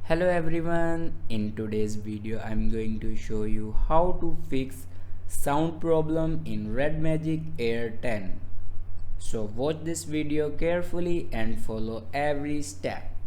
Hello everyone, in today's video I'm going to show you how to fix sound problem in Red Magic Air 10. So watch this video carefully and follow every step.